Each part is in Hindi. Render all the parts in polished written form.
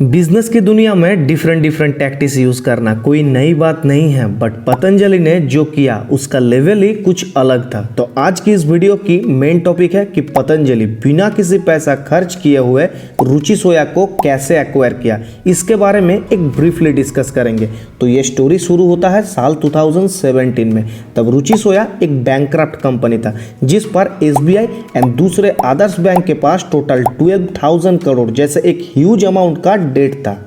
बिजनेस की दुनिया में डिफरेंट टैक्टिक्स यूज करना कोई नई बात नहीं है, बट पतंजलि ने जो किया उसका लेवल ही कुछ अलग था। तो आज की इस वीडियो की मेन टॉपिक है कि पतंजलि बिना किसी पैसा खर्च किए हुए रुचि सोया को कैसे एक्वायर किया, इसके बारे में एक ब्रीफली डिस्कस करेंगे। तो ये स्टोरी शुरू होता है साल 2017 में। तब रुचि सोया एक बैंकक्रप्ट कंपनी था जिस पर SBI एंड दूसरे आदर्श बैंक के पास टोटल 12,000 करोड़ जैसे एक ह्यूज अमाउंट का डेट था।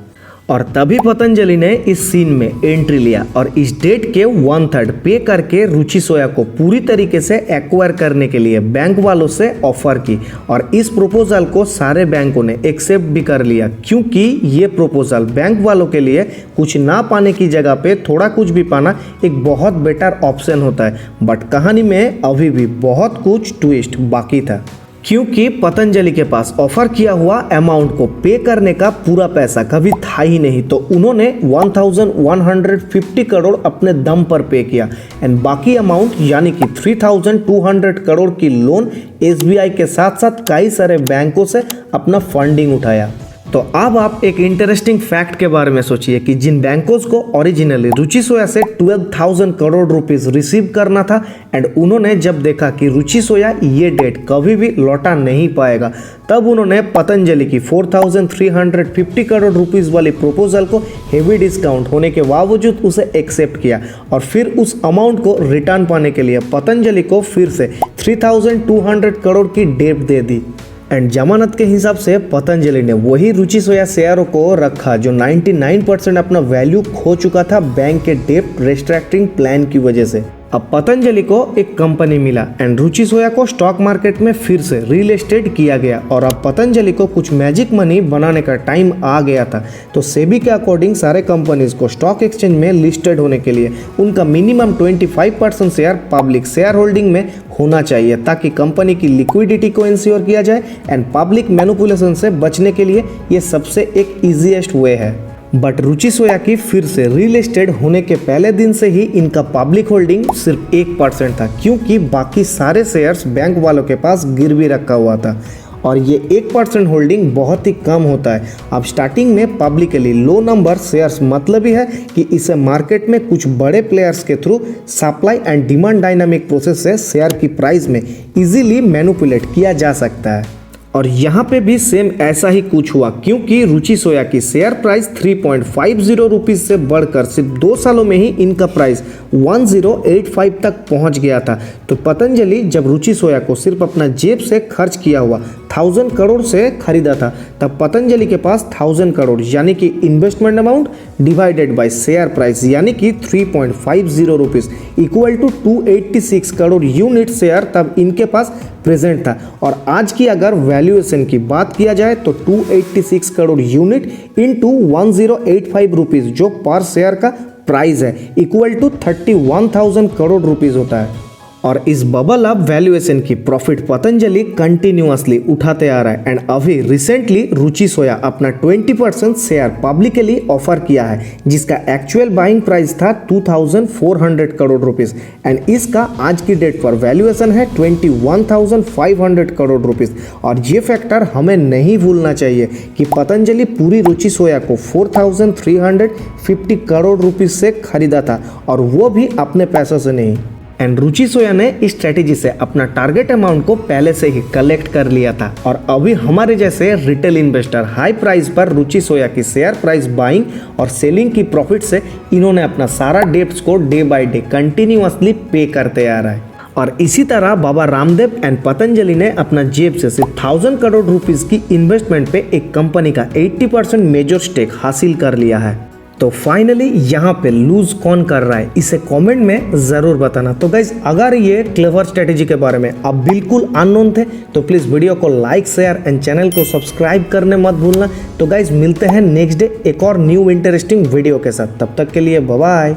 और तभी पतंजलि ने इस सीन में एंट्री लिया और इस डेट के 1/3 पे करके रुचि सोया को पूरी तरीके से एक्वायर करने के लिए बैंक वालों से ऑफर की। और इस प्रपोजल को सारे बैंकों ने एक्सेप्ट भी कर लिया, क्योंकि ये प्रपोजल बैंक वालों के लिए कुछ ना पाने की जगह पे थोड़ा कुछ भी पाना एक बहुत बेटर ऑप्शन होता है। बट कहानी में अभी भी बहुत कुछ ट्विस्ट बाकी था, क्योंकि पतंजलि के पास ऑफर किया हुआ अमाउंट को पे करने का पूरा पैसा कभी था ही नहीं। तो उन्होंने 1150 करोड़ अपने दम पर पे किया एंड बाकी अमाउंट यानी कि 3200 करोड़ की लोन SBI के साथ साथ कई सारे बैंकों से अपना फंडिंग उठाया। तो अब आप एक इंटरेस्टिंग फैक्ट के बारे में सोचिए कि जिन बैंकों को ओरिजिनली रुचि सोया से 12,000 करोड़ रुपीस रिसीव करना था एंड उन्होंने जब देखा कि रुचि सोया ये डेट कभी भी लौटा नहीं पाएगा, तब उन्होंने पतंजलि की 4,350 करोड़ रुपीस वाली प्रपोजल को हेवी डिस्काउंट होने के बावजूद उसे एक्सेप्ट किया। और फिर उस अमाउंट को रिटर्न पाने के लिए पतंजलि को फिर से 3,200 करोड़ की डेट दे दी एंड जमानत के हिसाब से पतंजलि ने वही रुचि सोया शेयरों को रखा जो 99% अपना वैल्यू खो चुका था बैंक के डेट रिस्ट्रक्चरिंग प्लान की वजह से। अब पतंजलि को एक कंपनी मिला एंड रुचि सोया को स्टॉक मार्केट में फिर से रील एस्टेट किया गया और अब पतंजलि को कुछ मैजिक मनी बनाने का टाइम आ गया था। तो सेबी के अकॉर्डिंग सारे कंपनीज को स्टॉक एक्सचेंज में लिस्टेड होने के लिए उनका minimum 25% share public share holding में होना चाहिए, ताकि कंपनी की लिक्विडिटी को इंश्योर किया जाए एंड पब्लिक मैनिपुलेशन से बचने के लिए ये सबसे एक ईजीएस्ट वे है। बट रुचि सोया की फिर से रील एस्टेट होने के पहले दिन से ही इनका पब्लिक होल्डिंग सिर्फ 1% था, क्योंकि बाकी सारे शेयर्स बैंक वालों के पास गिरवी रखा हुआ था और ये 1% होल्डिंग बहुत ही कम होता है। अब स्टार्टिंग में पब्लिकली लो नंबर शेयर्स मतलब ही है कि इसे मार्केट में कुछ बड़े प्लेयर्स के through supply and demand dynamic process से शेयर की प्राइस में इजीली मैनिपुलेट किया जा सकता है। और यहाँ पे भी सेम ऐसा ही कुछ हुआ, क्योंकि रुचि सोया की शेयर प्राइस 3.50 रुपीज से बढ़कर सिर्फ 2 सालों में ही इनका प्राइस 1085 तक पहुँच गया था। तो पतंजलि जब रुचि सोया को सिर्फ अपना जेब से खर्च किया हुआ 1000 करोड़ से खरीदा था, तब पतंजलि के पास 1000 करोड़ यानी कि investment amount divided by share price यानी कि 3.50 rupees equal to 286 crore unit share तब इनके पास प्रेजेंट था। और आज की अगर वैल्यूएशन की बात किया जाए तो 286 करोड़ यूनिट इंटू 1085 रुपीज जो पर शेयर का प्राइस है इक्वल टू 31,000 करोड़ रुपीज होता है। और इस बबल अप वैल्यूएशन की प्रॉफिट पतंजलि कंटिन्यूअसली उठाते आ रहा है एंड अभी रिसेंटली रुचि सोया अपना 20% शेयर पब्लिकली ऑफर किया है, जिसका एक्चुअल बाइंग प्राइस था 2,400 करोड़ रुपीस एंड इसका आज की डेट पर वैल्यूएशन है 21,500 करोड़ रुपीस। और ये फैक्टर हमें नहीं भूलना चाहिए कि पतंजलि पूरी रुचि सोया को 4,350 करोड़ रुपीस से खरीदा था और वो भी अपने पैसों से नहीं। एंड रुचि सोया ने इस स्ट्रेटेजी से अपना टारगेट अमाउंट को पहले से ही कलेक्ट कर लिया था और अभी हमारे जैसे रिटेल इन्वेस्टर हाई प्राइस पर रुचि सोया की शेयर प्राइस बाइंग और सेलिंग की प्रॉफिट से इन्होंने अपना सारा डेट्स को डे बाय डे कंटिन्यूअसली पे करते आ रहा है। और इसी तरह बाबा रामदेव एंड पतंजलि ने अपना जेब से सिर्फ 1000 करोड़ रुपीस की इन्वेस्टमेंट पे एक कंपनी का 80% मेजर स्टेक हासिल कर लिया है। तो फाइनली यहाँ पे लूज कौन कर रहा है, इसे कमेंट में ज़रूर बताना। तो गाइज अगर ये क्लेवर स्ट्रेटेजी के बारे में आप बिल्कुल अननोन थे तो प्लीज़ वीडियो को लाइक शेयर एंड चैनल को सब्सक्राइब करने मत भूलना। तो गाइज मिलते हैं नेक्स्ट डे एक और न्यू इंटरेस्टिंग वीडियो के साथ, तब तक के लिए बाय बाय।